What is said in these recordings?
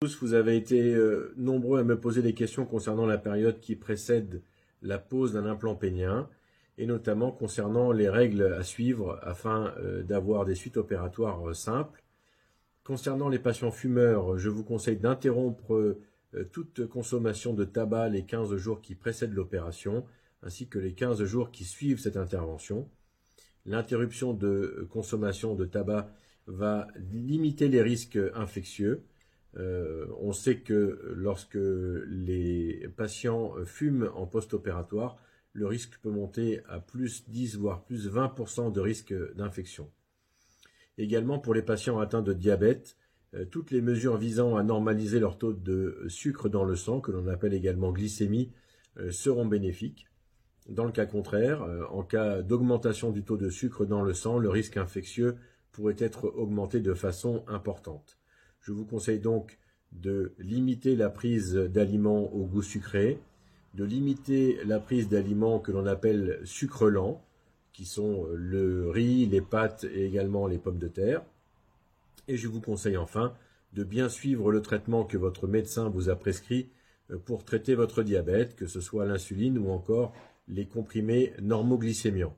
Tous, vous avez été nombreux à me poser des questions concernant la période qui précède la pose d'un implant pénien et notamment concernant les règles à suivre afin d'avoir des suites opératoires simples. Concernant les patients fumeurs, je vous conseille d'interrompre toute consommation de tabac les 15 jours qui précèdent l'opération ainsi que les 15 jours qui suivent cette intervention. L'interruption de consommation de tabac va limiter les risques infectieux. On sait que lorsque les patients fument en post-opératoire, le risque peut monter à plus 10 voire plus 20% de risque d'infection. Également pour les patients atteints de diabète, toutes les mesures visant à normaliser leur taux de sucre dans le sang, que l'on appelle également glycémie, seront bénéfiques. Dans le cas contraire, en cas d'augmentation du taux de sucre dans le sang, le risque infectieux pourrait être augmenté de façon importante. Je vous conseille donc de limiter la prise d'aliments au goût sucré, de limiter la prise d'aliments que l'on appelle sucre lent, qui sont le riz, les pâtes et également les pommes de terre. Et je vous conseille enfin de bien suivre le traitement que votre médecin vous a prescrit pour traiter votre diabète, que ce soit l'insuline ou encore les comprimés normoglycémiants.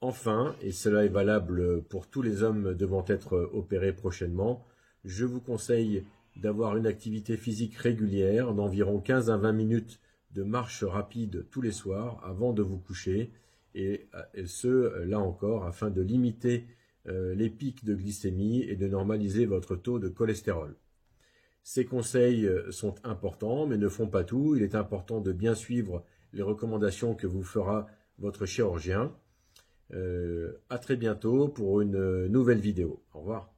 Enfin, et cela est valable pour tous les hommes devant être opérés prochainement, je vous conseille d'avoir une activité physique régulière d'environ 15 à 20 minutes de marche rapide tous les soirs avant de vous coucher, et ce, là encore, afin de limiter les pics de glycémie et de normaliser votre taux de cholestérol. Ces conseils sont importants, mais ne font pas tout. Il est important de bien suivre les recommandations que vous fera votre chirurgien. À très bientôt pour une nouvelle vidéo. Au revoir.